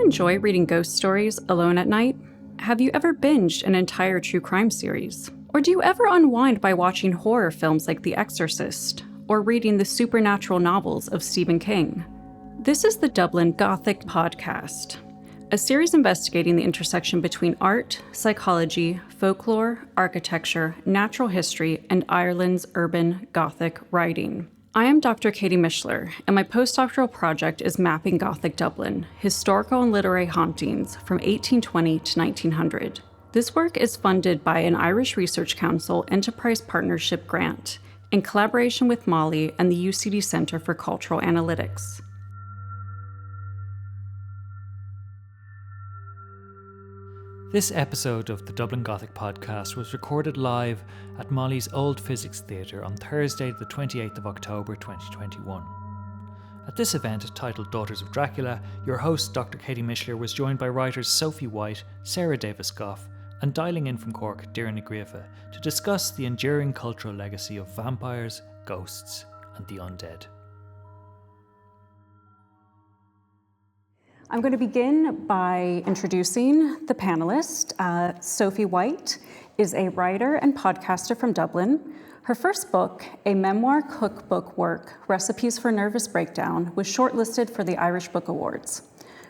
enjoy reading ghost stories alone at night? Have you ever binged an entire true crime series? Or do you ever unwind by watching horror films like The Exorcist, or reading the supernatural novels of Stephen King? This is the Dublin Gothic podcast, a series investigating the intersection between art, psychology, folklore, architecture, natural history, and Ireland's urban Gothic writing. I am Dr. Katie Mishler, and my postdoctoral project is mapping Gothic Dublin, historical and literary hauntings from 1820 to 1900. This work is funded by an Irish Research Council Enterprise Partnership grant in collaboration with MoLI and the UCD Centre for Cultural Analytics. This episode of the Dublin Gothic podcast was recorded live at MoLI's Old Physics Theatre on Thursday, the 28th of October 2021. At this event, titled Daughters of Dracula, your host, Dr. Katie Mishler, was joined by writers Sophie White, Sarah Davis-Goff, and dialing in from Cork, Doireann Ní Ghríofa, to discuss the enduring cultural legacy of vampires, ghosts, and the undead. I'm going to begin by introducing the panelist. Sophie White is a writer and podcaster from Dublin. Her first book, a memoir cookbook work, Recipes for Nervous Breakdown, was shortlisted for the Irish Book Awards.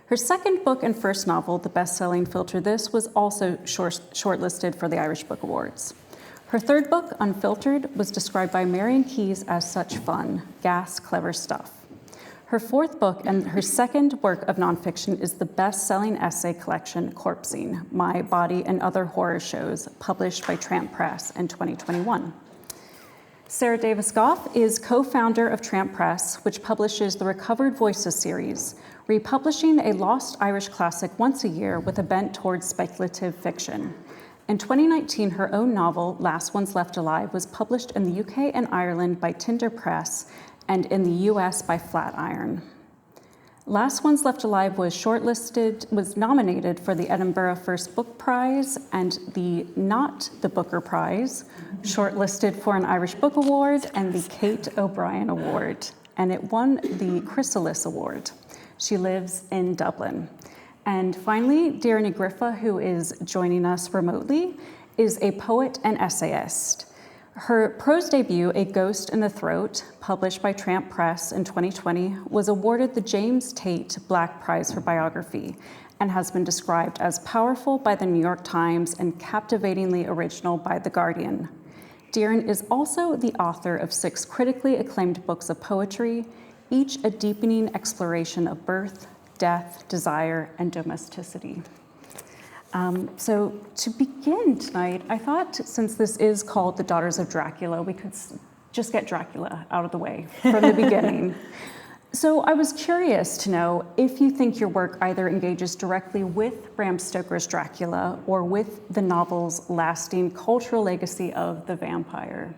Her second book and first novel, the best-selling Filter This, was also shortlisted for the Irish Book Awards. Her third book, Unfiltered, was described by Marian Keyes as such fun, gas, clever stuff. Her fourth book and her second work of nonfiction is the best-selling essay collection, Corpsing, My Body and Other Horror Shows, published by Tramp Press in 2021. Sarah Davis-Goff is co-founder of Tramp Press, which publishes the Recovered Voices series, republishing a lost Irish classic once a year with a bent towards speculative fiction. In 2019, her own novel, Last Ones Left Alive, was published in the UK and Ireland by Tinder Press and in the US by Flatiron. Last Ones Left Alive was nominated for the Edinburgh First Book Prize and the Not the Booker Prize, shortlisted for an Irish Book Award and the Kate O'Brien Award, and it won the Chrysalis Award. She lives in Dublin. And finally, Doireann Ní Ghríofa, who is joining us remotely, is a poet and essayist. Her prose debut, A Ghost in the Throat, published by Tramp Press in 2020, was awarded the James Tate Black Prize for Biography and has been described as powerful by the New York Times and captivatingly original by The Guardian. Doireann is also the author of 6 critically acclaimed books of poetry, each a deepening exploration of birth, death, desire, and domesticity. So to begin tonight, I thought since this is called The Daughters of Dracula, we could just get Dracula out of the way from the beginning. So I was curious to know if you think your work either engages directly with Bram Stoker's Dracula or with the novel's lasting cultural legacy of the vampire.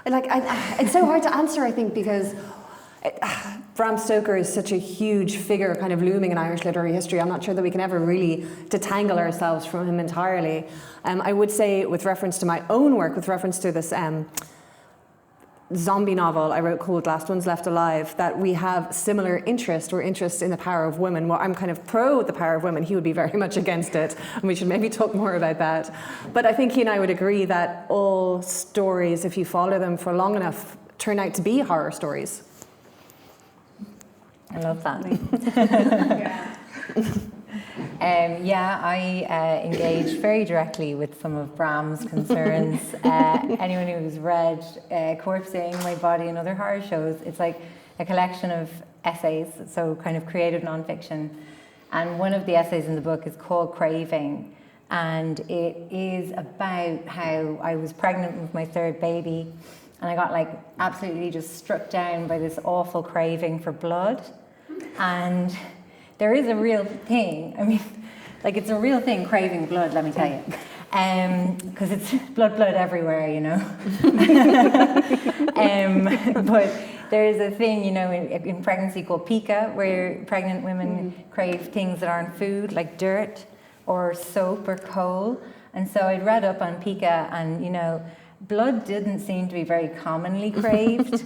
It's so hard to answer, I think, because Bram Stoker is such a huge figure kind of looming in Irish literary history. I'm not sure that we can ever really detangle ourselves from him entirely. I would say, with reference to my own work, with reference to this zombie novel I wrote called Last Ones Left Alive, that we have similar interest in the power of women. Well, I'm kind of pro the power of women. He would be very much against it, and we should maybe talk more about that. But I think he and I would agree that all stories, if you follow them for long enough, turn out to be horror stories. I love that. I engage very directly with some of Bram's concerns. Anyone who's read Corpsing, My Body and Other Horror Shows, it's like a collection of essays, so kind of creative nonfiction. And one of the essays in the book is called Craving. And it is about how I was pregnant with my third baby, and I got absolutely just struck down by this awful craving for blood. And there is a real thing. I mean, it's a real thing, craving blood, let me tell you. Because it's blood everywhere, you know. But there is a thing, you know, in pregnancy called pica, where pregnant women crave things that aren't food, like dirt or soap or coal. And so I'd read up on pica, and, you know, blood didn't seem to be very commonly craved.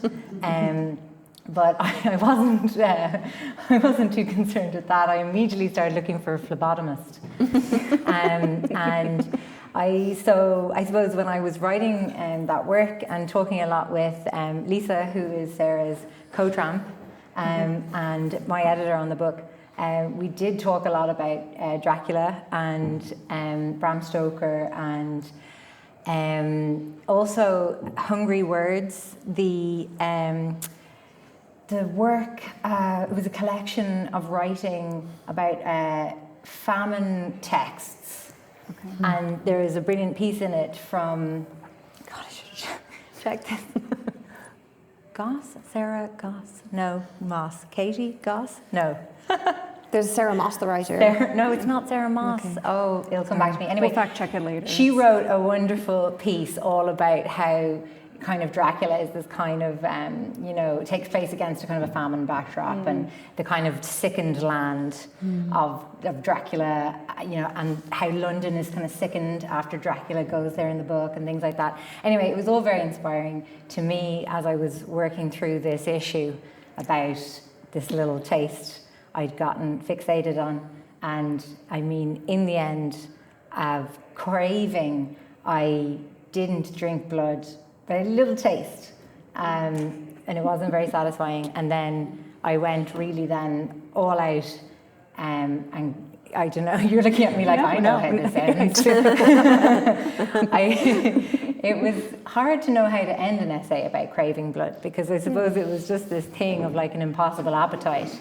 But I wasn't too concerned with that. I immediately started looking for a phlebotomist. And I suppose when I was writing that work and talking a lot with Lisa, who is Sarah's co-tramp, and my editor on the book, we did talk a lot about Dracula and Bram Stoker, and also Hungry Words. The work, it was a collection of writing about famine texts. Okay. And there is a brilliant piece in it from, God, I should check this. Goss? Sarah Goss? No, Moss. Katie Goss? No. There's Sarah Moss, the writer. No, it's not Sarah Moss. Okay. Oh, it'll come back to me. Anyway, we'll fact check it later. She wrote a wonderful piece all about how kind of Dracula is this kind of, it takes place against a kind of a famine backdrop, and the kind of sickened land of Dracula, and how London is kind of sickened after Dracula goes there in the book and things like that. Anyway, it was all very inspiring to me as I was working through this issue about this little taste I'd gotten fixated on. And I mean, in the end of craving, I didn't drink blood, but a little taste, and it wasn't very satisfying. And then I went really then all out, and I don't know, you're looking at me like, I know how this ends. It was hard to know how to end an essay about craving blood, because I suppose it was just this thing of like an impossible appetite.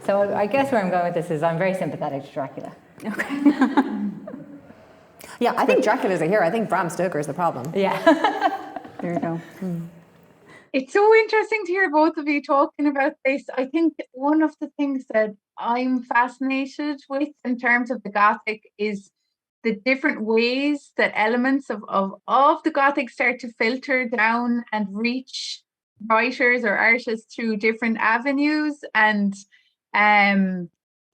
So I guess where I'm going with this is I'm very sympathetic to Dracula. Okay. Yeah, I think Dracula's a hero. I think Bram Stoker is the problem. Yeah. There you go. It's so interesting to hear both of you talking about this. I think one of the things that I'm fascinated with in terms of the Gothic is the different ways that elements of the Gothic start to filter down and reach writers or artists through different avenues. And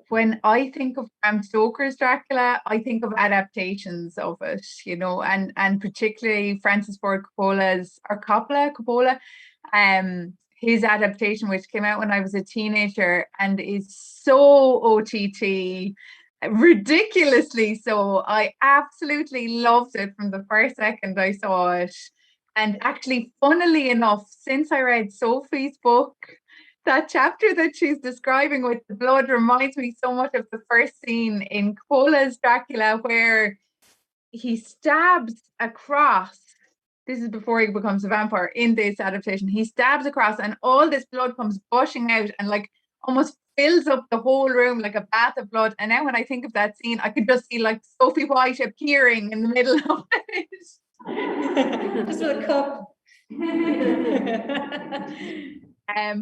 when I think of Bram Stoker's Dracula, I think of adaptations of it, and particularly Francis Ford Coppola's, his adaptation, which came out when I was a teenager and is so OTT, ridiculously so. I absolutely loved it from the first second I saw it. And actually, funnily enough, since I read Sophie's book, that chapter that she's describing with the blood reminds me so much of the first scene in Coppola's Dracula, where he stabs across. This is before he becomes a vampire in this adaptation. He stabs across and all this blood comes gushing out and like almost fills up the whole room like a bath of blood. And now when I think of that scene, I could just see like Sophie White appearing in the middle of it. Just with a cup.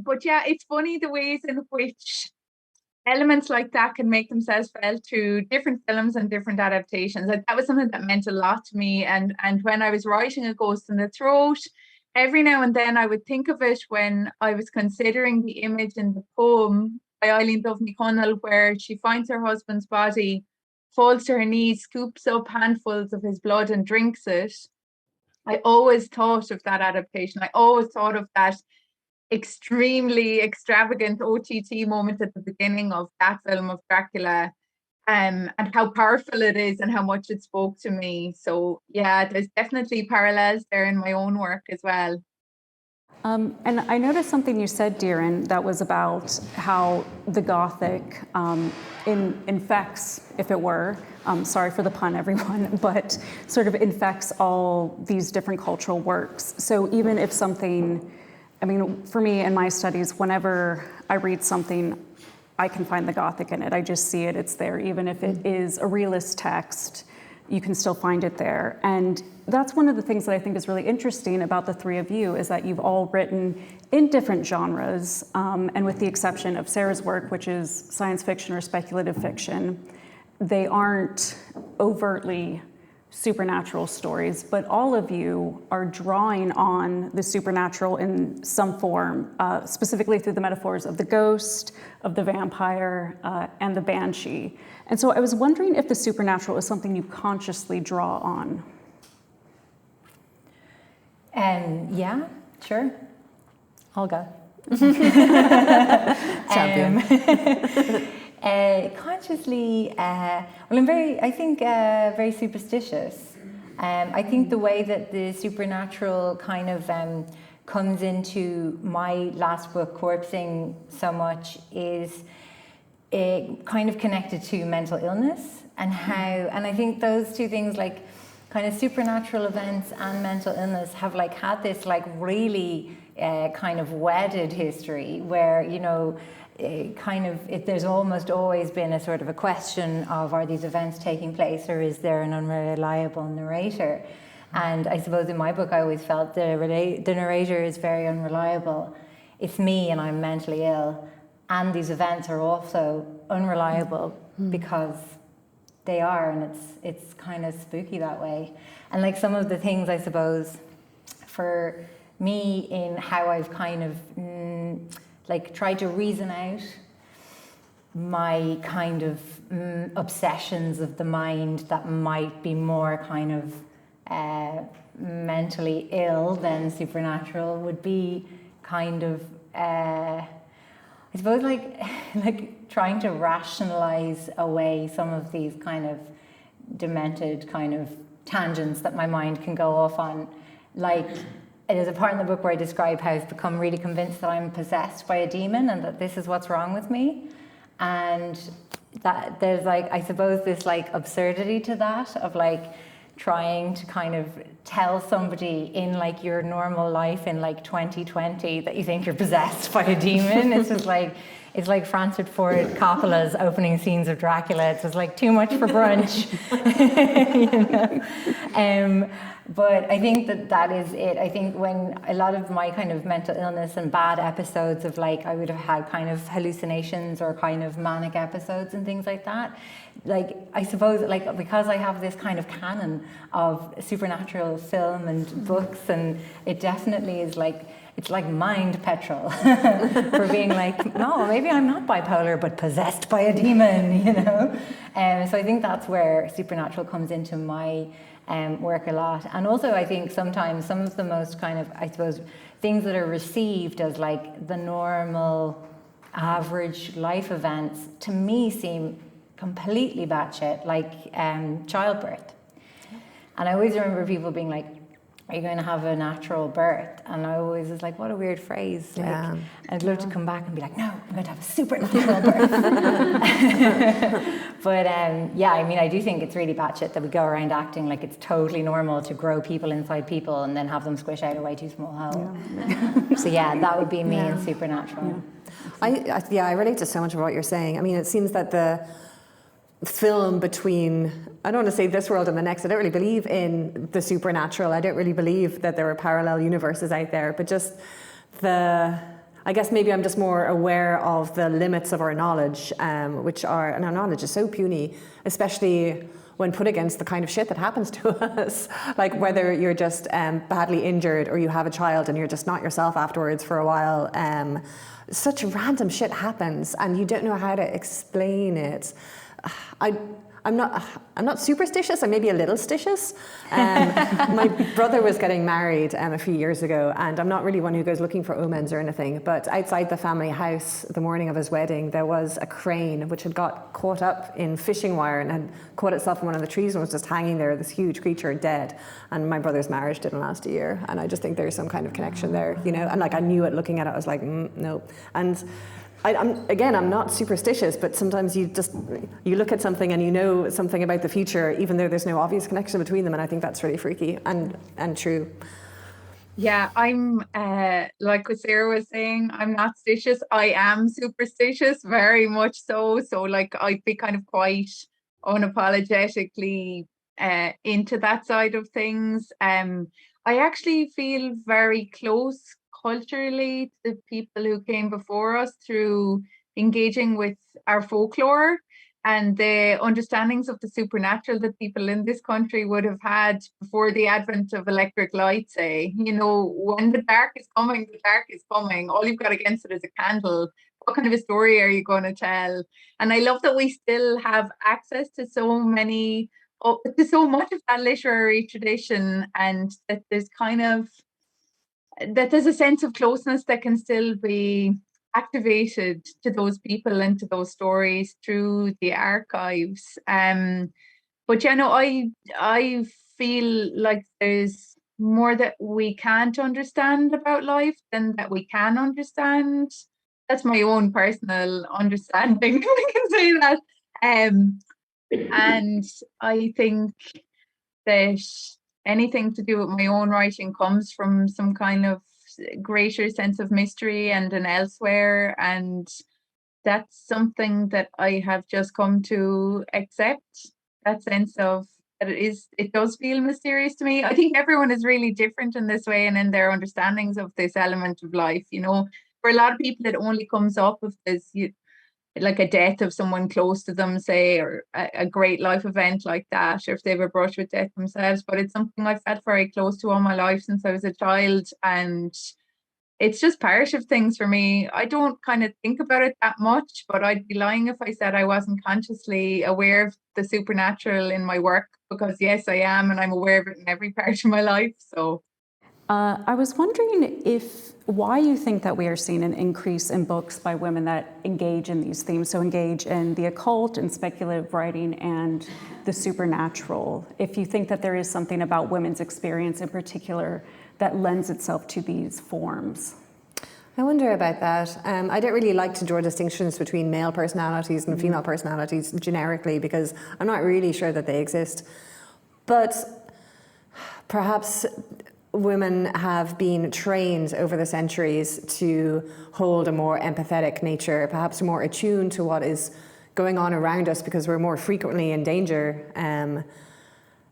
But yeah, it's funny the ways in which elements like that can make themselves felt to different films and different adaptations. That was something that meant a lot to me. And when I was writing A Ghost in the Throat, every now and then I would think of it when I was considering the image in the poem by Eileen Duffy Connell, where she finds her husband's body, falls to her knees, scoops up handfuls of his blood and drinks it. I always thought of that adaptation. I always thought of that extremely extravagant OTT moment at the beginning of that film of Dracula, and how powerful it is and how much it spoke to me. So yeah, there's definitely parallels there in my own work as well. And I noticed something you said, Doireann, that was about how the Gothic infects, if it were, sorry for the pun, everyone, but sort of infects all these different cultural works. So even if something, I mean, for me in my studies, whenever I read something, I can find the Gothic in it. I just see it, it's there. Even if it is a realist text, you can still find it there. And that's one of the things that I think is really interesting about the three of you, is that you've all written in different genres, and with the exception of Sarah's work, which is science fiction or speculative fiction, they aren't overtly supernatural stories, but all of you are drawing on the supernatural in some form, specifically through the metaphors of the ghost, of the vampire, and the banshee. And so I was wondering if the supernatural is something you consciously draw on. Yeah, sure. I'll go. Champion. Consciously, well, I think very superstitious. I think the way that the supernatural kind of comes into my last book, Corpsing, so much is kind of connected to mental illness and I think those two things, like kind of supernatural events and mental illness, have like had this like really kind of wedded history where, you know, there's almost always been a sort of a question of, are these events taking place or is there an unreliable narrator? And I suppose in my book I always felt the narrator is very unreliable. It's me and I'm mentally ill, and these events are also unreliable because they are, and it's kind of spooky that way. And like some of the things, I suppose, for me in how I've kind of like tried to reason out my kind of obsessions of the mind that might be more kind of mentally ill than supernatural would be kind of I suppose like trying to rationalize away some of these kind of demented kind of tangents that my mind can go off on. Like, there's a part in the book where I describe how I've become really convinced that I'm possessed by a demon and that this is what's wrong with me. And that there's like, I suppose, this like absurdity to that of like trying to kind of tell somebody in like your normal life in like 2020 that you think you're possessed by a demon. It's just like, it's like Francis Ford Coppola's opening scenes of Dracula. It's just like too much for brunch. You know? But I think that is it. I think when a lot of my kind of mental illness and bad episodes of like, I would have had kind of hallucinations or kind of manic episodes and things like that. Like, I suppose, like, because I have this kind of canon of supernatural film and books, and it definitely is like, it's like mind petrol for being like, no, maybe I'm not bipolar, but possessed by a demon, you know? So I think that's where supernatural comes into my work a lot. And also I think sometimes some of the most kind of, I suppose, things that are received as like the normal average life events to me seem completely batshit, like childbirth. And I always remember people being like, are you going to have a natural birth? And I always was like, what a weird phrase. Like, Yeah. I'd love to come back and be like, no, I'm going to have a supernatural birth. But yeah, I mean, I do think it's really batshit that we go around acting like it's totally normal to grow people inside people and then have them squish out a way too small hole. Yeah. So yeah, that would be me in supernatural. Yeah. I relate to so much of what you're saying. I mean, it seems that the film between, I don't want to say this world and the next, I don't really believe in the supernatural, I don't really believe that there are parallel universes out there, but just I guess maybe I'm just more aware of the limits of our knowledge, and our knowledge is so puny, especially when put against the kind of shit that happens to us, like whether you're just badly injured or you have a child and you're just not yourself afterwards for a while. Such random shit happens and you don't know how to explain it. I'm not superstitious. I'm maybe a little stitious. My brother was getting married a few years ago, and I'm not really one who goes looking for omens or anything, but outside the family house the morning of his wedding there was a crane which had got caught up in fishing wire and had caught itself in one of the trees and was just hanging there, this huge creature dead. And my brother's marriage didn't last a year, and I just think there's some kind of connection there, you know. And like I knew it looking at it, I was like, no. And I'm not superstitious, but sometimes you look at something and you know something about the future, even though there's no obvious connection between them, and I think that's really freaky and true. Yeah, I'm like what Sarah was saying, I'm not stitious. I am superstitious, very much so. So like I'd be kind of quite unapologetically into that side of things. I actually feel very close culturally to the people who came before us through engaging with our folklore and the understandings of the supernatural that people in this country would have had before the advent of electric light, say. You know, when the dark is coming, the dark is coming. All you've got against it is a candle. What kind of a story are you going to tell? And I love that we still have access to so much of that literary tradition, and that there's kind of that there's a sense of closeness that can still be activated to those people and to those stories through the archives. But I feel like there's more that we can't understand about life than that we can understand. That's my own personal understanding. I can say that. And I think that anything to do with my own writing comes from some kind of greater sense of mystery and an elsewhere, and that's something that I have just come to accept, that sense of that it does feel mysterious to me. I think everyone is really different in this way and in their understandings of this element of life. For a lot of people it only comes up if there's like a death of someone close to them, say, or a great life event like that, or if they have a brush with death themselves. But it's something I've felt very close to all my life since I was a child, and it's just part of things for me. I don't kind of think about it that much, but I'd be lying if I said I wasn't consciously aware of the supernatural in my work, because yes, I am, and I'm aware of it in every part of my life. So I was wondering why you think that we are seeing an increase in books by women that engage in these themes, so engage in the occult and speculative writing and the supernatural. If you think that there is something about women's experience in particular that lends itself to these forms. I wonder about that. I don't really like to draw distinctions between male personalities and female personalities generically, because I'm not really sure that they exist. But perhaps women have been trained over the centuries to hold a more empathetic nature, perhaps more attuned to what is going on around us because we're more frequently in danger.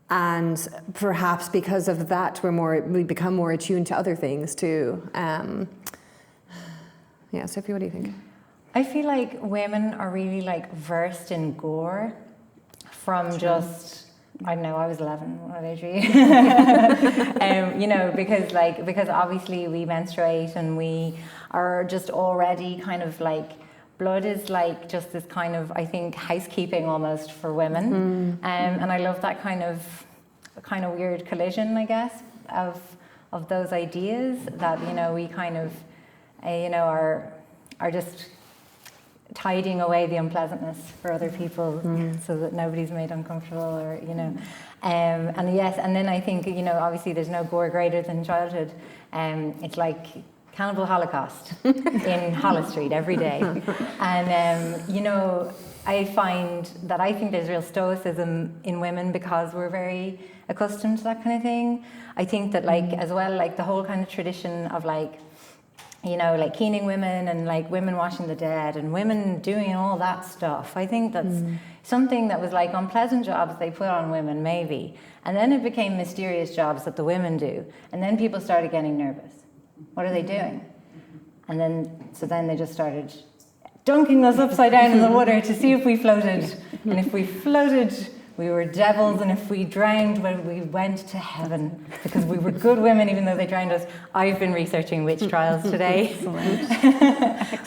And perhaps because of that, we become more attuned to other things too. Yeah, Sophie, what do you think? I feel like women are really like versed in gore from just, I don't know, I was 11, what age were you? Because obviously we menstruate and we are just already kind of like, blood is like just this kind of, I think, housekeeping almost for women. And I love that kind of weird collision, I guess, of those ideas that, we kind of, are just tidying away the unpleasantness for other people so that nobody's made uncomfortable, or and yes, and then I think obviously there's no gore greater than childhood. It's like cannibal holocaust in Hollis Street every day, and I find that I think there's real stoicism in women because we're very accustomed to that kind of thing. I think that as well, the whole kind of tradition of keening women and women washing the dead and women doing all that stuff. I think that's something that was unpleasant jobs they put on women maybe. And then it became mysterious jobs that the women do. And then people started getting nervous. What are they doing? And then they just started dunking us upside down in the water to see if we floated. And if we floated, we were devils, and if we drowned, well, we went to heaven because we were good women even though they drowned us. I've been researching witch trials today.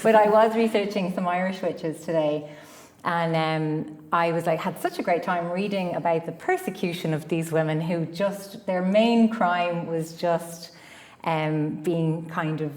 But I was researching some Irish witches today, and I was had such a great time reading about the persecution of these women who their main crime was just being kind of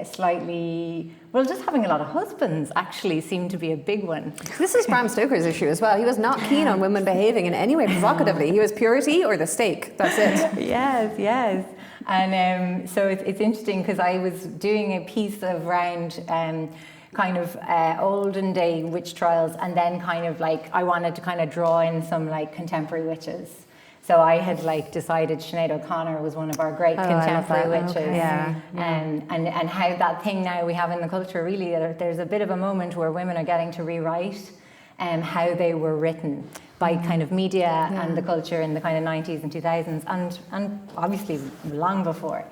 slightly, just having a lot of husbands actually seemed to be a big one. This is Bram Stoker's issue as well. He was not keen on women behaving in any way provocatively. He was purity or the stake. That's it. Yes. And so it's interesting because I was doing a piece around kind of olden day witch trials, and then kind of I wanted to kind of draw in some contemporary witches. So I had decided Sinead O'Connor was one of our great contemporary witches. Okay. Yeah. And how that thing now we have in the culture, really, there's a bit of a moment where women are getting to rewrite how they were written by kind of media and the culture in the kind of 90s and 2000s, and obviously long before.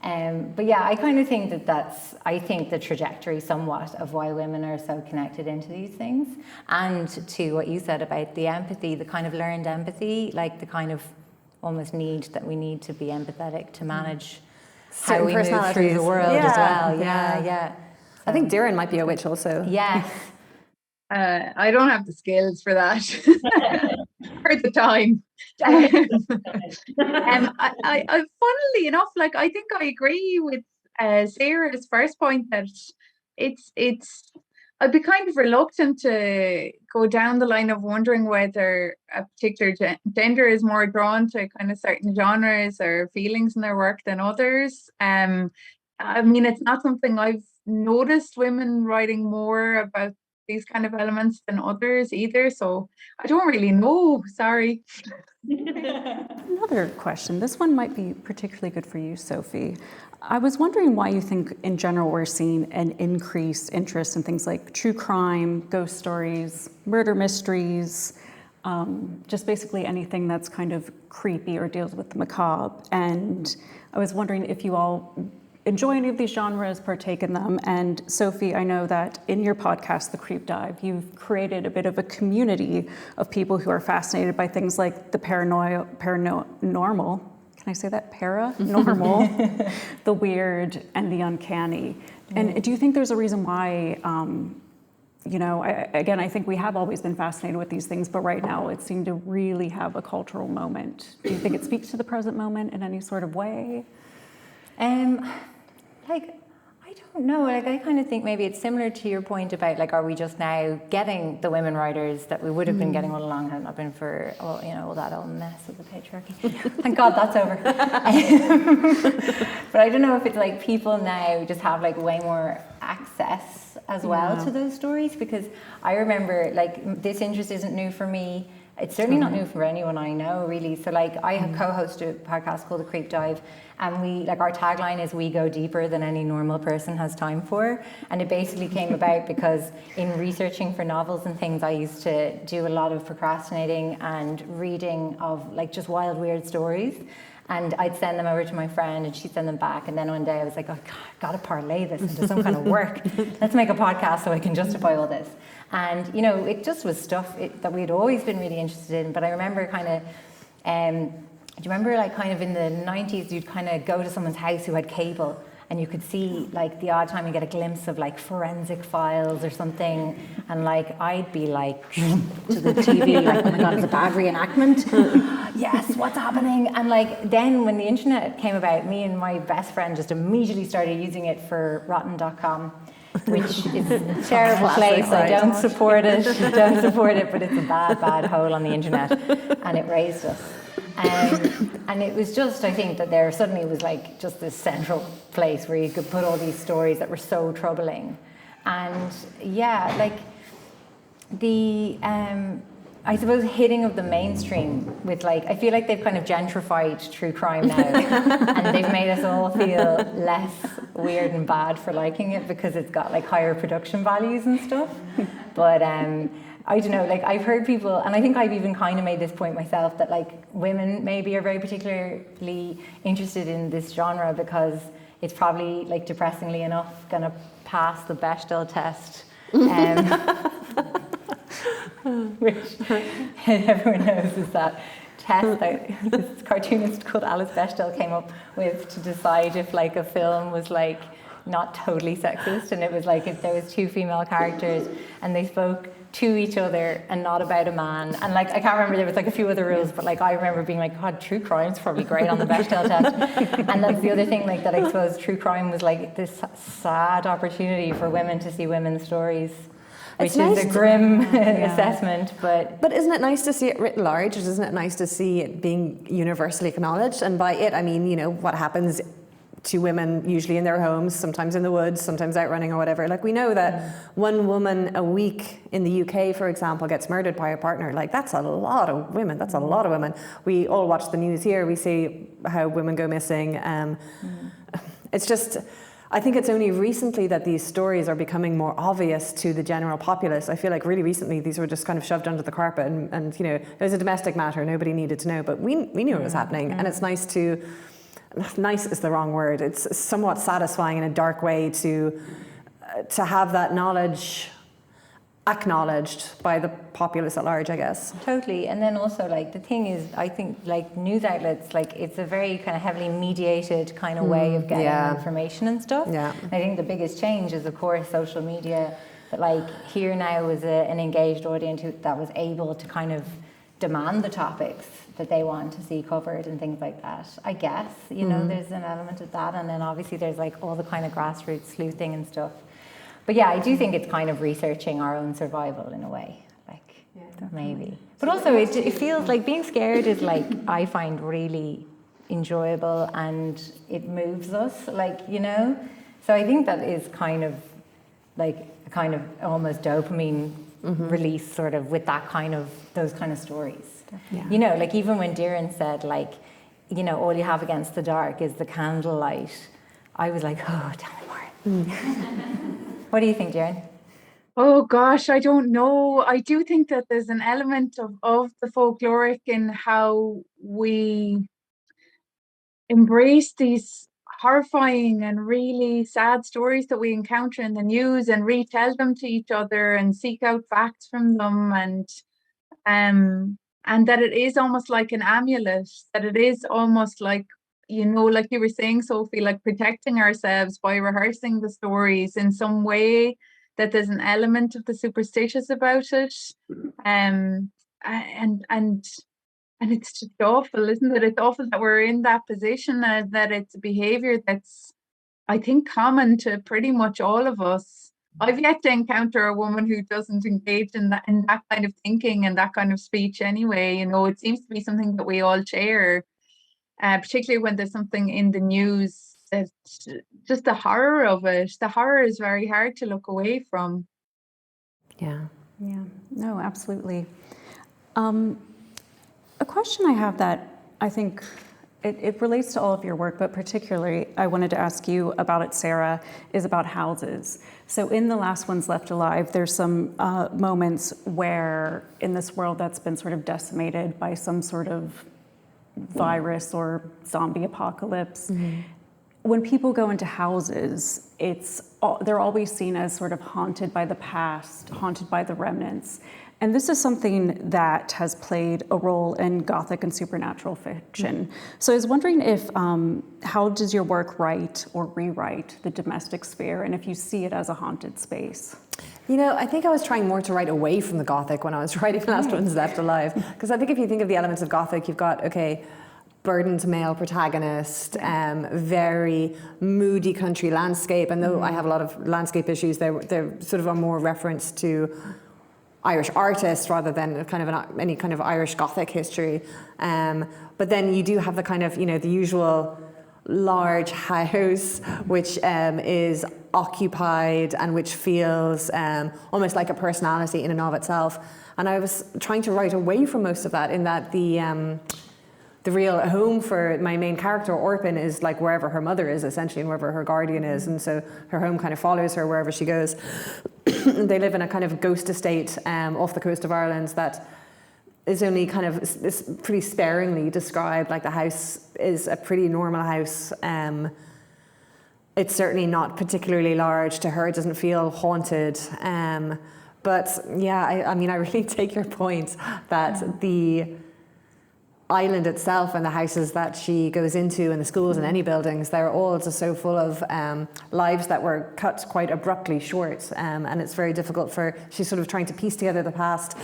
But yeah, I kind of think that's the trajectory somewhat of why women are so connected into these things. And to what you said about the empathy, the kind of learned empathy, the kind of almost need that we need to be empathetic to manage how we move through the world as well. Yeah. So, I think Doireann might be a witch also. Yes. I don't have the skills for that. for the time. I funnily enough, like I think I agree with Sarah's first point that it's I'd be kind of reluctant to go down the line of wondering whether a particular gender is more drawn to kind of certain genres or feelings in their work than others. I mean, it's not something I've noticed women writing more about these kind of elements than others either. So I don't really know. Sorry. Another question. This one might be particularly good for you, Sophie. I was wondering why you think, in general, we're seeing an increased interest in things like true crime, ghost stories, murder mysteries, just basically anything that's kind of creepy or deals with the macabre. And I was wondering if you all enjoy any of these genres, partake in them. And Sophie, I know that in your podcast, The Creep Dive, you've created a bit of a community of people who are fascinated by things like the paranormal. Can I say that? Paranormal, the weird, and the uncanny. And do you think there's a reason why, I think we have always been fascinated with these things, but right now it seemed to really have a cultural moment. Do you think it speaks to the present moment in any sort of way? I don't know. Like, I kind of think maybe it's similar to your point about, like, are we just now getting the women writers that we would have been getting all along had it not been for, all that old mess of the patriarchy. Thank God that's over. But I don't know if it's like people now just have like way more access as well to those stories, because I remember, like, this interest isn't new for me. It's certainly not new for anyone I know, really. So, like, I have co-hosted a podcast called The Creep Dive, and we, like, our tagline is "We go deeper than any normal person has time for." And it basically came about because in researching for novels and things, I used to do a lot of procrastinating and reading of, like, just wild, weird stories. And I'd send them over to my friend and she'd send them back. And then one day I was like, oh, God, I've got to parlay this into some kind of work. Let's make a podcast so I can justify all this. And, it just was stuff that we'd always been really interested in. But I remember kind of, do you remember, like, kind of in the 90s, you'd kind of go to someone's house who had cable, and you could see, like, the odd time you get a glimpse of, like, Forensic Files or something, and, like, I'd be like to the TV, like, oh my God, it's a bad reenactment. Yes, what's happening? And, like, then when the internet came about, me and my best friend just immediately started using it for rotten.com, which is a terrible place. I don't support it. But it's a bad hole on the internet, and it raised us. And it was just, I think that there suddenly was like just this central place where you could put all these stories that were so troubling. And yeah, like the, I suppose, hitting of the mainstream with, like, I feel like they've kind of gentrified true crime now, and they've made us all feel less weird and bad for liking it because it's got, like, higher production values and stuff. But I don't know, like, I've heard people, and I think I've even kind of made this point myself, that, like, women maybe are very particularly interested in this genre because it's probably, like, depressingly enough going to pass the Bechdel test. Which everyone knows is that test that this cartoonist called Alice Bechdel came up with to decide if, like, a film was, like, not totally sexist, and it was like if there was two female characters and they spoke to each other and not about a man, and, like, I can't remember, there was, like, a few other rules, but, like, I remember being like, God, true crime's probably great on the Bechdel test. And that's the other thing, like, that I suppose true crime was, like, this sad opportunity for women to see women's stories, which is a grim assessment, but isn't it nice to see it writ large? Isn't it nice to see it being universally acknowledged? And by it, I mean, what happens to women usually in their homes, sometimes in the woods, sometimes out running or whatever. Like, we know that one woman a week in the UK, for example, gets murdered by her partner. Like, that's a lot of women. That's a lot of women. We all watch the news here. We see how women go missing. It's just, I think it's only recently that these stories are becoming more obvious to the general populace. I feel like really recently these were just kind of shoved under the carpet, and it was a domestic matter. Nobody needed to know, but we knew it was happening. And it's nice to, nice is the wrong word, it's somewhat satisfying in a dark way to have that knowledge acknowledged by the populace at large, I guess. Totally. And then also, like, the thing is, I think, like, news outlets, like, it's a very kind of heavily mediated kind of way of getting information and stuff. Yeah. And I think the biggest change is, of course, social media. But, like, here now is an engaged audience that was able to kind of demand the topics that they want to see covered and things like that. I guess, you know, there's an element of that, and then obviously there's like all the kind of grassroots sleuthing and stuff. But yeah, I do think it's kind of researching our own survival in a way, like maybe. But also it feels like being scared is like, I find really enjoyable and it moves us, like, you know. So I think that is kind of like a kind of almost dopamine release sort of with that kind of, those kind of stories. Yeah. You know, like even when Doireann said like, you know, all you have against the dark is the candlelight, I was like, oh, tell me more. What do you think, Doireann? Oh gosh, I don't know. I do think that there's an element of the folkloric in how we embrace these horrifying and really sad stories that we encounter in the news and retell them to each other and seek out facts from them, and that it is almost like an amulet, that it is almost like, you know, like you were saying, Sophie, like protecting ourselves by rehearsing the stories in some way, that there's an element of the superstitious about it. And it's just awful, isn't it? It's awful that we're in that position, that it's a behavior that's, I think, common to pretty much all of us. I've yet to encounter a woman who doesn't engage in that kind of thinking and that kind of speech anyway. You know, it seems to be something that we all share, particularly when there's something in the news that just the horror of it. The horror is very hard to look away from. Yeah, no, absolutely. A question I have that I think it relates to all of your work, but particularly I wanted to ask you about it, Sarah, is about houses. So in The Last Ones Left Alive, there's some moments where in this world that's been sort of decimated by some sort of virus or zombie apocalypse, when people go into houses, they're always seen as sort of haunted by the past, haunted by the remnants. And this is something that has played a role in Gothic and supernatural fiction. So I was wondering if, how does your work write or rewrite the domestic sphere, and if you see it as a haunted space? You know, I think I was trying more to write away from the Gothic when I was writing Last Ones Left Alive. Because I think if you think of the elements of Gothic, you've got, burdened male protagonist, very moody country landscape. And though I have a lot of landscape issues, they're sort of a more reference to Irish artists rather than any kind of Irish Gothic history. But then you do have the kind of, the usual large house, which is occupied and which feels almost like a personality in and of itself. And I was trying to write away from most of that, in that the real home for my main character, Orpin, is like wherever her mother is, essentially, and wherever her guardian is. And so her home kind of follows her wherever she goes. They live in a kind of ghost estate off the coast of Ireland that is only kind of is pretty sparingly described. Like the house is a pretty normal house. It's certainly not particularly large. To her, it doesn't feel haunted. But yeah, I mean, I really take your point that the island itself and the houses that she goes into and the schools and any buildings, they're all just so full of lives that were cut quite abruptly short, and it's very difficult she's sort of trying to piece together the past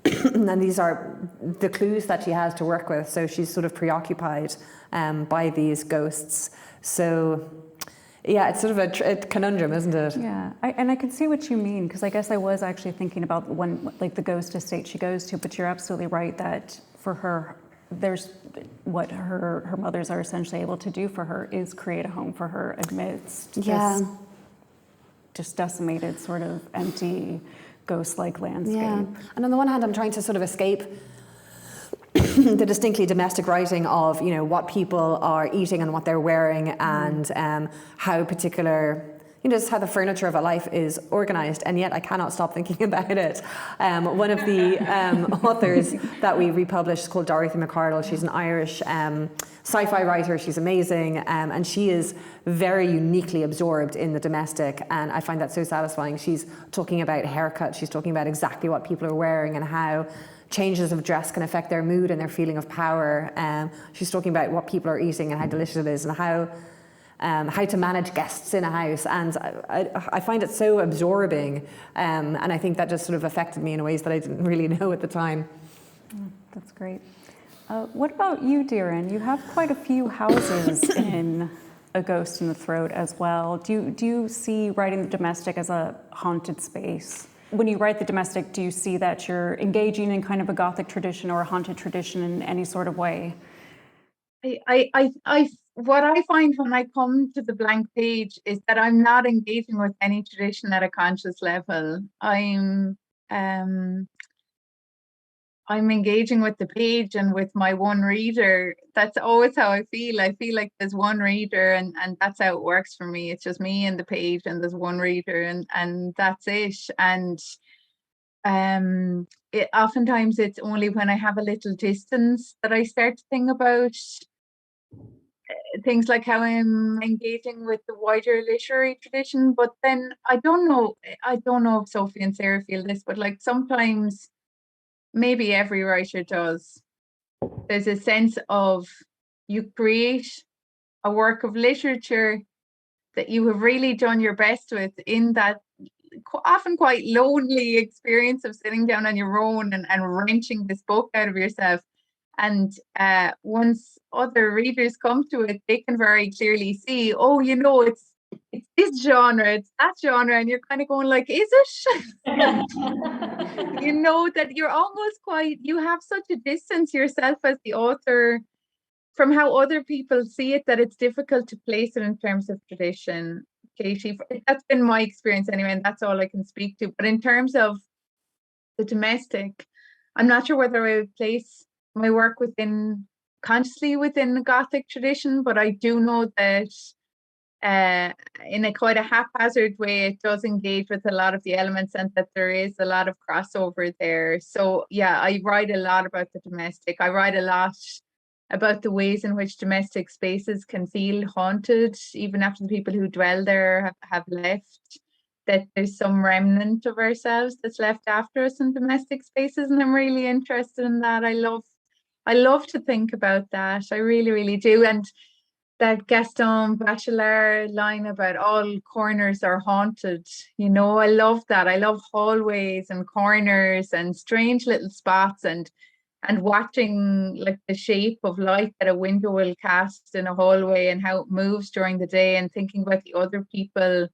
and these are the clues that she has to work with, so she's sort of preoccupied by these ghosts. So yeah, it's sort of a conundrum, isn't it? Yeah, and I can see what you mean, because I guess I was actually thinking about the ghost estate she goes to, but you're absolutely right that for her, there's what her mothers are essentially able to do for her is create a home for her amidst this just decimated, sort of empty, ghost-like landscape. Yeah, and on the one hand, I'm trying to sort of escape the distinctly domestic writing of, what people are eating and what they're wearing, and how particular, just how the furniture of a life is organized, and yet I cannot stop thinking about it. One of the authors that we republished is called Dorothy McCardle. She's an Irish sci-fi writer. She's amazing, and she is very uniquely absorbed in the domestic, and I find that so satisfying. She's talking about haircut. She's talking about exactly what people are wearing and how changes of dress can affect their mood and their feeling of power. She's talking about what people are eating and how delicious it is, and how to manage guests in a house, and I find it so absorbing, and I think that just sort of affected me in ways that I didn't really know at the time. That's great. What about you, Doireann? You have quite a few houses in A Ghost in the Throat as well. Do you see writing the domestic as a haunted space? When you write the domestic, do you see that you're engaging in kind of a Gothic tradition or a haunted tradition in any sort of way? What I find when I come to the blank page is that I'm not engaging with any tradition at a conscious level. I'm engaging with the page and with my one reader. That's always how I feel. I feel like there's one reader and that's how it works for me. It's just me and the page and there's one reader and that's it. And oftentimes it's only when I have a little distance that I start to think about things like how I'm engaging with the wider literary tradition. But then I don't know if Sophie and Sarah feel this, but like sometimes maybe every writer does. There's a sense of you create a work of literature that you have really done your best with in that often quite lonely experience of sitting down on your own and wrenching this book out of yourself. And once other readers come to it, they can very clearly see, oh, it's this genre, it's that genre, and you're kind of going like, is it? That you're almost you have such a distance yourself as the author from how other people see it that it's difficult to place it in terms of tradition. Katie, that's been my experience anyway, and that's all I can speak to. But in terms of the domestic, I'm not sure whether I would place my work consciously within the Gothic tradition, but I do know that in a quite a haphazard way, it does engage with a lot of the elements and that there is a lot of crossover there. So yeah, I write a lot about the domestic. I write a lot about the ways in which domestic spaces can feel haunted, even after the people who dwell there have left, that there's some remnant of ourselves that's left after us in domestic spaces. And I'm really interested in that. I love to think about that. I really, really do. And that Gaston Bachelard line about all corners are haunted, I love that. I love hallways and corners and strange little spots and watching like the shape of light that a window will cast in a hallway and how it moves during the day, and thinking about the other people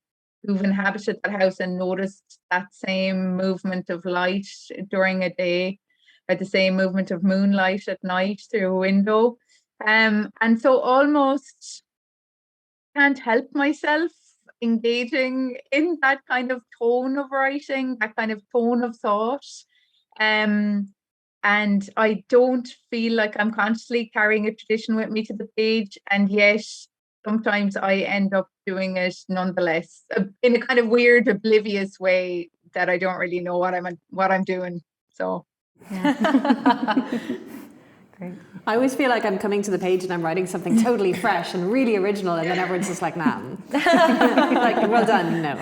who've inhabited that house and noticed that same movement of light during a day, or the same movement of moonlight at night through a window. And so almost can't help myself engaging in that kind of tone of writing, that kind of tone of thought. And I don't feel like I'm constantly carrying a tradition with me to the page, and yet sometimes I end up doing it nonetheless, in a kind of weird, oblivious way that I don't really know what I'm doing. So yeah. Great. I always feel like I'm coming to the page and I'm writing something totally fresh and really original, and then everyone's just like, nah. Like, well done, no.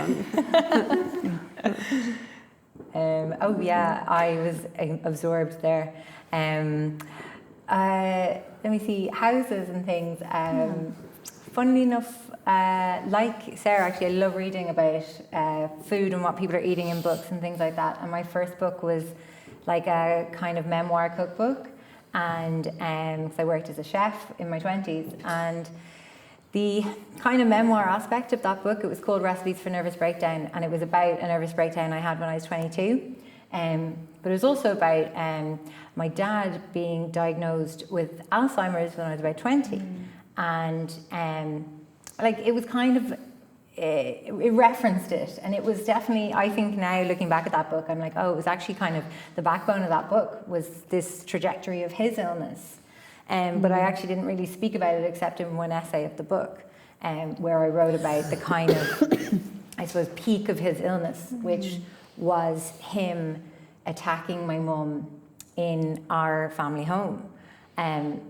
Oh yeah, I was absorbed there. Let me see, houses and things. Funnily enough, like Sarah, actually, I love reading about food and what people are eating in books and things like that. And my first book was like a kind of memoir cookbook. And so I worked as a chef in my 20s, and the kind of memoir aspect of that book, it was called Recipes for Nervous Breakdown, and it was about a nervous breakdown I had when I was 22. But it was also about my dad being diagnosed with Alzheimer's when I was about 20. And like it was kind of, it referenced it, and it was definitely, I think now looking back at that book, I'm like, oh, it was actually kind of the backbone of that book was this trajectory of his illness. But I actually didn't really speak about it except in one essay of the book, where I wrote about the kind of, I suppose, peak of his illness, which was him attacking my mum in our family home. And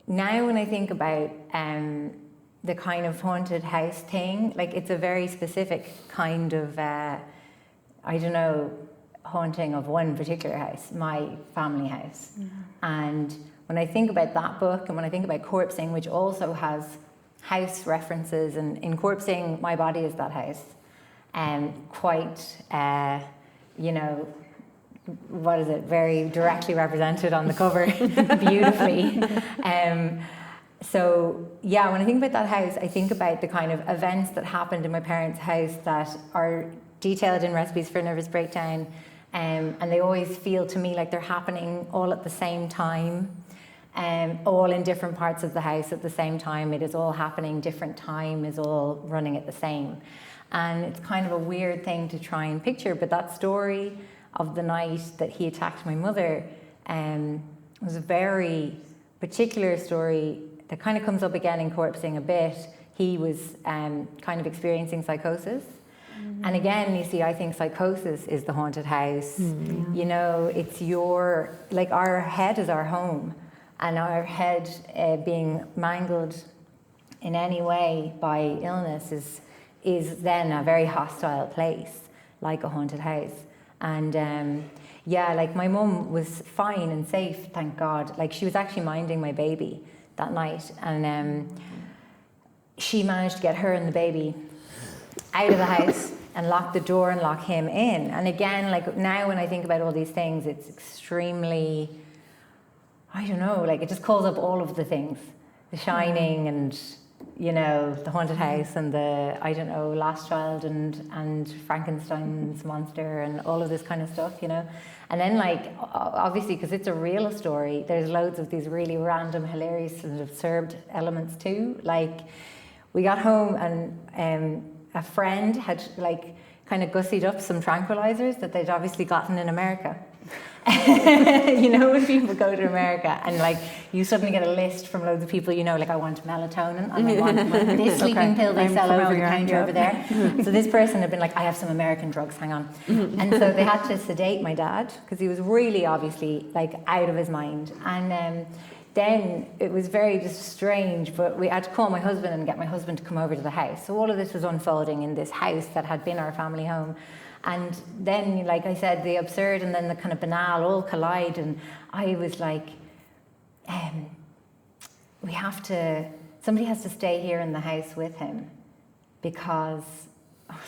now when I think about the kind of haunted house thing, like it's a very specific kind of, haunting of one particular house, my family house. And when I think about that book, and when I think about Corpsing, which also has house references, and in Corpsing, my body is that house, quite, what is it, very directly represented on the cover beautifully. So yeah, when I think about that house, I think about the kind of events that happened in my parents' house that are detailed in Recipes for a Nervous Breakdown, and they always feel to me like they're happening all at the same time, all in different parts of the house at the same time. It is all happening, different time is all running at the same. And it's kind of a weird thing to try and picture, but that story of the night that he attacked my mother was a very particular story that kind of comes up again in Corpsing a bit. He was kind of experiencing psychosis. Mm-hmm. And again, you see, I think psychosis is the haunted house. Mm-hmm. You know, it's like our head is our home, and our head being mangled in any way by illness is then a very hostile place, like a haunted house. And yeah, like my mum was fine and safe, thank God. Like she was actually minding my baby that night, and she managed to get her and the baby out of the house and lock the door and lock him in. And again, like now when I think about all these things, it's extremely, I don't know, like it just calls up all of the things. The Shining and, you know, the haunted house and the, I don't know, Last Child and Frankenstein's monster and all of this kind of stuff, you know. And then, like, obviously, because it's a real story, there's loads of these really random, hilarious and absurd elements too. Like, we got home and a friend had, like, kind of gussied up some tranquilizers that they'd obviously gotten in America. You know, when people go to America and like you suddenly get a list from loads of people, you know, like I want melatonin and I want this sleeping pill they sell over the counter over there. So this person had been like, I have some American drugs, hang on. And so they had to sedate my dad because he was really obviously like out of his mind. And then it was very just strange, but we had to call my husband and get my husband to come over to the house. So all of this was unfolding in this house that had been our family home. And then, like I said, the absurd and then the kind of banal all collide. And I was like, somebody has to stay here in the house with him because,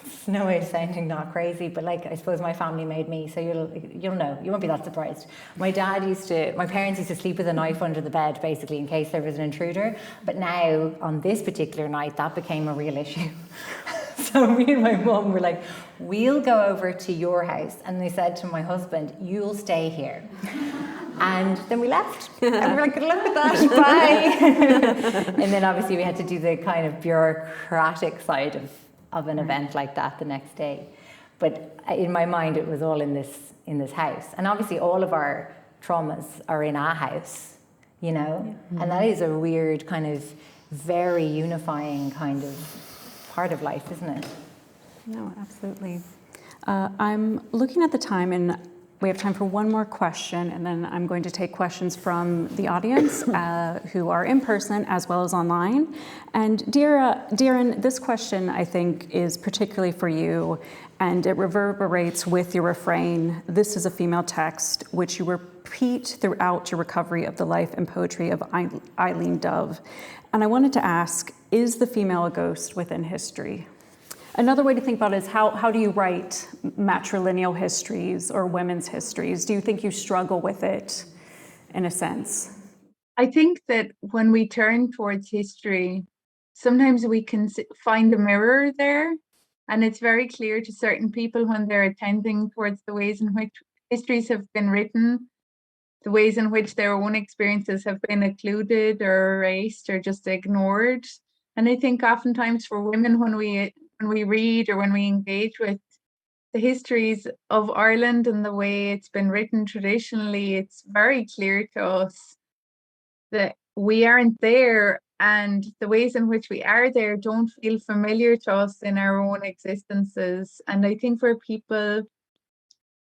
it's no way of sounding not crazy, but like, I suppose my family made me, so you'll know, you won't be that surprised. My parents used to sleep with a knife under the bed, basically, in case there was an intruder. But now, on this particular night, that became a real issue. So me and my mum were like, we'll go over to your house. And they said to my husband, you'll stay here. And then we left. And we were like, good luck with that, bye. And then obviously we had to do the kind of bureaucratic side of an event like that the next day. But in my mind, it was all in this house. And obviously all of our traumas are in our house, you know? Yeah. And that is a weird kind of very unifying kind of part of life, isn't it? No, absolutely. I'm looking at the time and we have time for one more question, and then I'm going to take questions from the audience who are in person as well as online. And Doireann, this question I think is particularly for you, and it reverberates with your refrain, "This is a female text," which you repeat throughout your recovery of the life and poetry of Eileen Dove. And I wanted to ask, is the female a ghost within history? Another way to think about it is how do you write matrilineal histories or women's histories? Do you think you struggle with it in a sense? I think that when we turn towards history, sometimes we can find a mirror there. And it's very clear to certain people when they're attending towards the ways in which histories have been written, the ways in which their own experiences have been occluded or erased or just ignored. And I think oftentimes for women, when we read or when we engage with the histories of Ireland and the way it's been written traditionally, it's very clear to us that we aren't there, and the ways in which we are there don't feel familiar to us in our own existences. And I think for people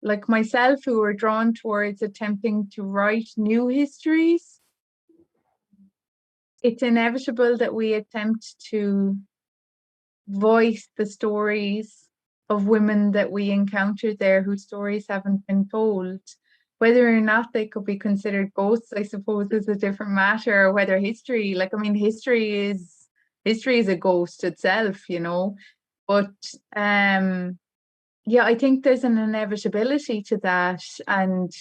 like myself who are drawn towards attempting to write new histories, it's inevitable that we attempt to voice the stories of women that we encountered there whose stories haven't been told. Whether or not they could be considered ghosts, I suppose, is a different matter, or whether history is a ghost itself, you know. But yeah, I think there's an inevitability to that, and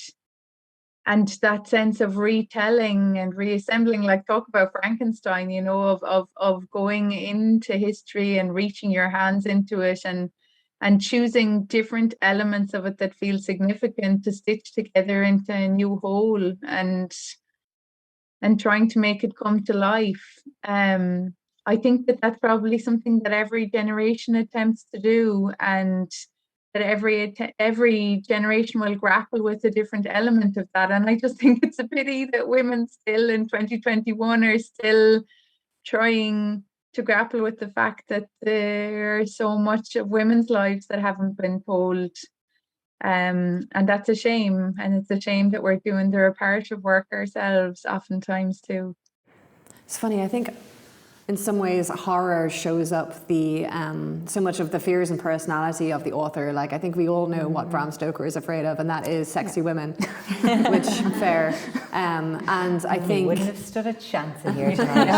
that sense of retelling and reassembling, like talk about Frankenstein, you know, of going into history and reaching your hands into it, and choosing different elements of it that feel significant to stitch together into a new whole, and trying to make it come to life. I think that that's probably something that every generation attempts to do, and that every generation will grapple with a different element of that. And I just think it's a pity that women still in 2021 are still trying to grapple with the fact that there's so much of women's lives that haven't been told. And that's a shame. And it's a shame that we're doing the reparative work ourselves oftentimes too. It's funny, I think in some ways horror shows up the so much of the fears and personality of the author. Like, I think we all know what Bram Stoker is afraid of, and that is sexy women, which fair. And I think wouldn't have stood a chance in here tonight.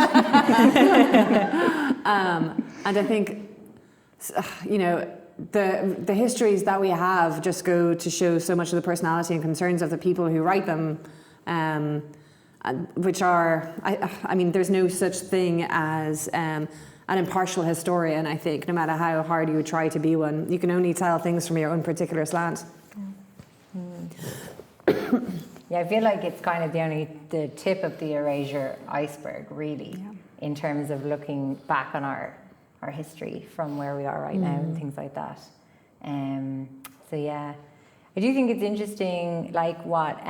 and I think, you know, the histories that we have just go to show so much of the personality and concerns of the people who write them, which are, I mean, there's no such thing as an impartial historian, I think, no matter how hard you try to be one. You can only tell things from your own particular slant. Yeah, I feel like it's kind of the tip of the erasure iceberg, really, in terms of looking back on our history from where we are right now and things like that. So yeah, I do think it's interesting, like what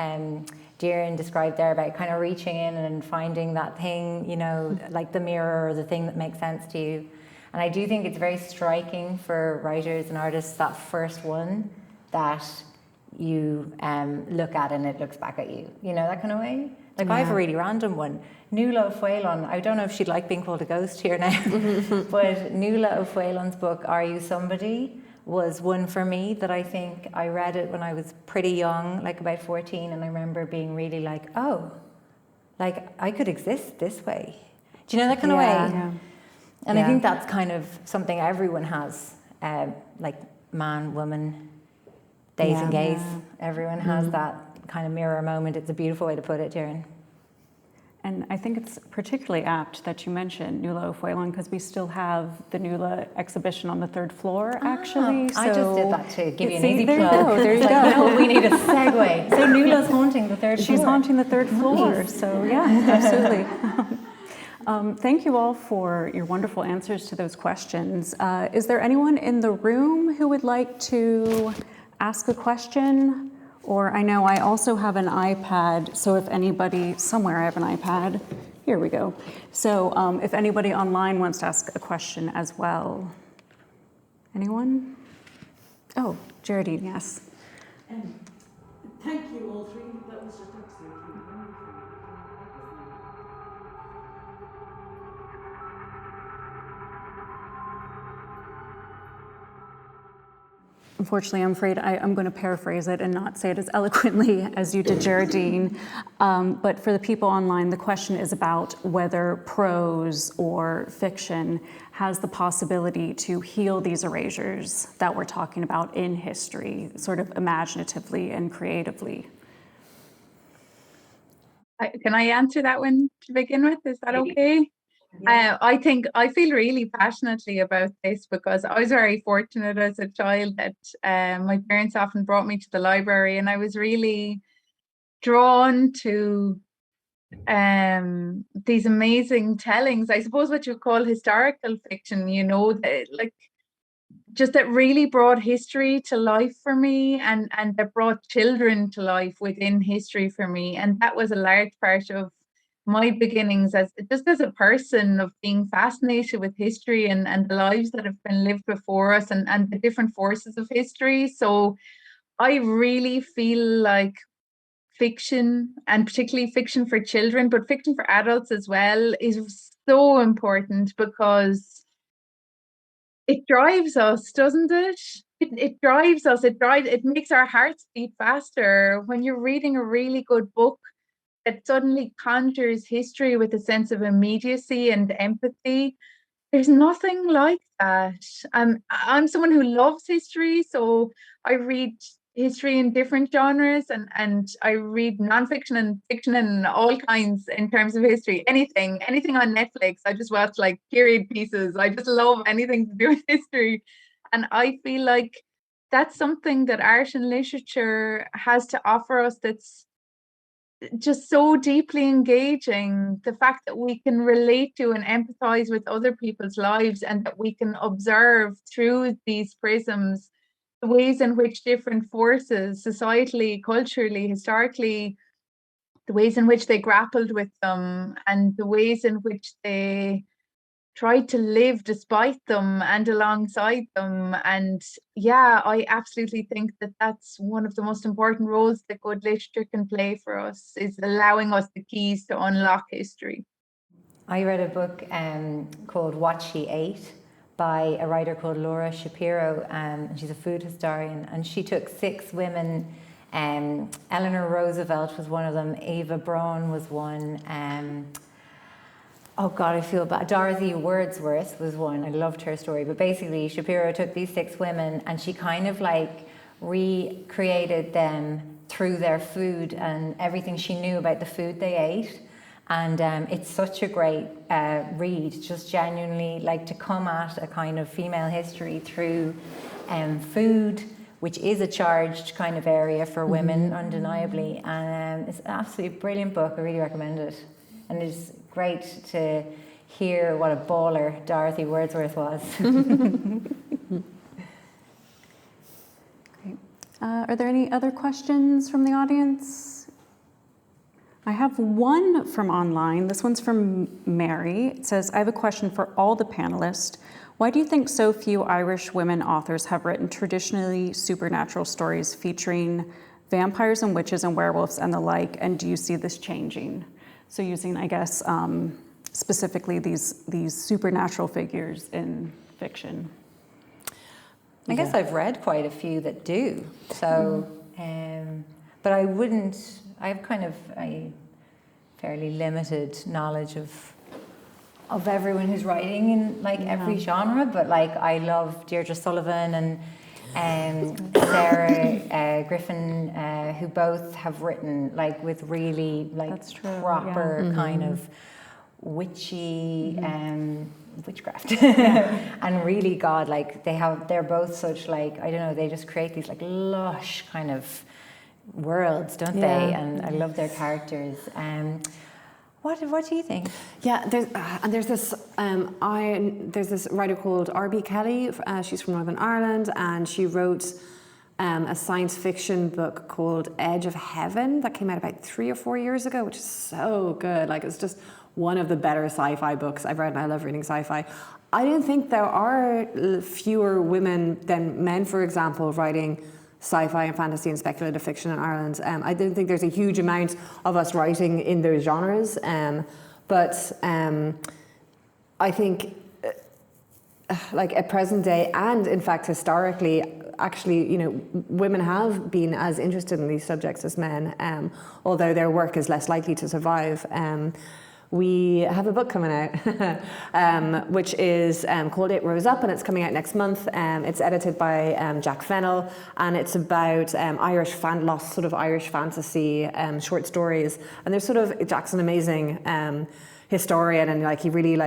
Doireann described there about kind of reaching in and finding that thing, you know, like the mirror or the thing that makes sense to you. And I do think it's very striking for writers and artists, that first one that you look at and it looks back at you, you know, that kind of way. Like, I have a really random one. Nuala O'Whailon, I don't know if she'd like being called a ghost here now, but Nuala O'Whailon's book, Are You Somebody, was one for me that I think I read it when I was pretty young, like about 14, and I remember being really like, oh, like I could exist this way. Do you know that kind of way? Yeah. And I think that's kind of something everyone has, like man, woman, days and gaze. Everyone has that kind of mirror moment. It's a beautiful way to put it, Doireann. And I think it's particularly apt that you mentioned Nuala O'Whailon, because we still have the Nuala exhibition on the third floor, actually. I just did that to give you an easy there plug. There you go. Like, no, we need a segue. So Nuala's haunting the third floor. She's haunting the third floor, so yeah, absolutely. Thank you all for your wonderful answers to those questions. Is there anyone in the room who would like to ask a question? Or I know I also have an iPad, so if anybody, somewhere I have an iPad. Here we go. So if anybody online wants to ask a question as well. Anyone? Oh, Geraldine, yes. Thank you, all three. That was just absolutely wonderful. Unfortunately, I'm afraid I'm going to paraphrase it and not say it as eloquently as you did, Geraldine. But for the people online, the question is about whether prose or fiction has the possibility to heal these erasures that we're talking about in history, sort of imaginatively and creatively. Can I answer that one to begin with? Is that okay? I feel really passionately about this because I was very fortunate as a child that my parents often brought me to the library, and I was really drawn to these amazing tellings. I suppose what you call historical fiction, you know, like just that really brought history to life for me, and that brought children to life within history for me. And that was a large part of my beginnings as a person, of being fascinated with history and the lives that have been lived before us, and the different forces of history. So I really feel like fiction, and particularly fiction for children, but fiction for adults as well, is so important because it drives us, doesn't it? It drives us. It makes our hearts beat faster when you're reading a really good book that suddenly conjures history with a sense of immediacy and empathy. There's nothing like that. I'm someone who loves history, so I read history in different genres, and I read nonfiction and fiction and all kinds in terms of history. Anything on Netflix. I just watch like period pieces. I just love anything to do with history. And I feel like that's something that art and literature has to offer us that's just so deeply engaging. The fact that we can relate to and empathize with other people's lives, and that we can observe through these prisms the ways in which different forces, societally, culturally, historically, the ways in which they grappled with them, and the ways in which they tried to live despite them and alongside them. And yeah, I absolutely think that that's one of the most important roles that good literature can play for us, is allowing us the keys to unlock history. I read a book called What She Ate by a writer called Laura Shapiro, and she's a food historian, and she took 6 women. Eleanor Roosevelt was one of them, Eva Braun was one, oh God, I feel bad. Dorothy Wordsworth was one. I loved her story. But basically, Shapiro took these 6 women and she kind of like recreated them through their food and everything she knew about the food they ate. And it's such a great read, just genuinely like to come at a kind of female history through food, which is a charged kind of area for women, undeniably. And it's an absolutely brilliant book. I really recommend it. And it's great to hear what a baller Dorothy Wordsworth was. Great. Are there any other questions from the audience? I have one from online. This one's from Mary. It says, I have a question for all the panelists. Why do you think so few Irish women authors have written traditionally supernatural stories featuring vampires and witches and werewolves and the like, and do you see this changing? So using, I guess, specifically these supernatural figures in fiction. I guess I've read quite a few that do. So, but I have kind of a fairly limited knowledge of everyone who's writing in like every genre. But like I love Deirdre Sullivan and Sarah Griffin, who both have written like with really like proper kind of witchy witchcraft and really God, like they're both such like, I don't know, they just create these like lush kind of worlds, don't they? And I love their characters. What do you think? Yeah, there's this writer called R.B. Kelly. She's from Northern Ireland, and she wrote a science fiction book called Edge of Heaven that came out about 3 or 4 years ago, which is so good. Like, it's just one of the better sci-fi books I've read, and I love reading sci-fi. I don't think there are fewer women than men, for example, writing sci-fi and fantasy and speculative fiction in Ireland. I don't think there's a huge amount of us writing in those genres, but I think like at present day, and in fact historically, actually, you know, women have been as interested in these subjects as men, although their work is less likely to survive. We have a book coming out, which is called It Rose Up, and it's coming out next month. It's edited by Jack Fennell, and it's about lost sort of Irish fantasy short stories. And there's Jack's an amazing historian, and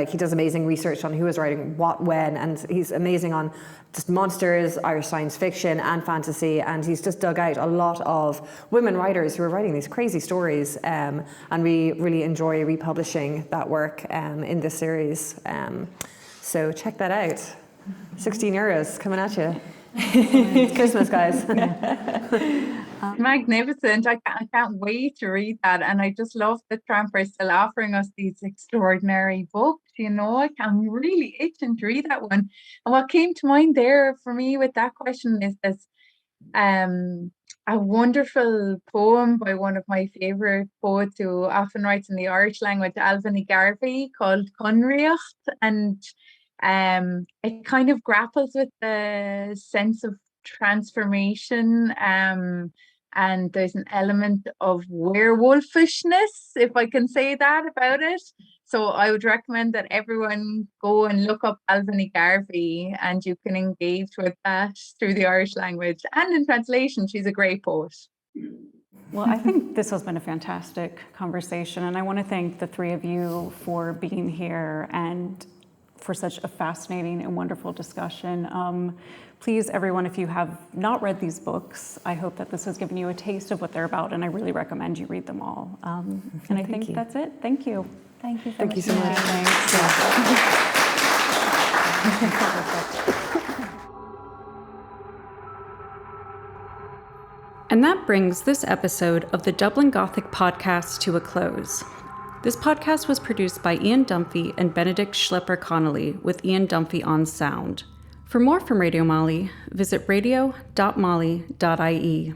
he does amazing research on who was writing what when, and he's amazing on just monsters, Irish science fiction and fantasy, and he's just dug out a lot of women writers who are writing these crazy stories, and we really enjoy republishing that work in this series. So check that out. €16 coming at you. It's Christmas, guys. Magnificent. I can't wait to read that. And I just love that Tramper is still offering us these extraordinary books. You know, I'm really itching to read that one. And what came to mind there for me with that question is this a wonderful poem by one of my favourite poets who often writes in the Irish language, Alvin Ní Ghríofa, called Conriacht. And it kind of grapples with the sense of transformation, and there's an element of werewolfishness, if I can say that about it. So I would recommend that everyone go and look up Ailbhe Ní Ghríofa, and you can engage with that through the Irish language. And in translation, she's a great poet. Well, I think this has been a fantastic conversation, and I want to thank the three of you for being here and for such a fascinating and wonderful discussion. Please, everyone, if you have not read these books, I hope that this has given you a taste of what they're about, and I really recommend you read them all. And I think that's it. Thank you. Thank you so Thank much. you so much. And that brings this episode of the Dublin Gothic podcast to a close. This podcast was produced by Ian Dunphy and Benedict Schlepper-Connolly, with Ian Dunphy on sound. For more from RadioMoLI, visit radio.moli.ie.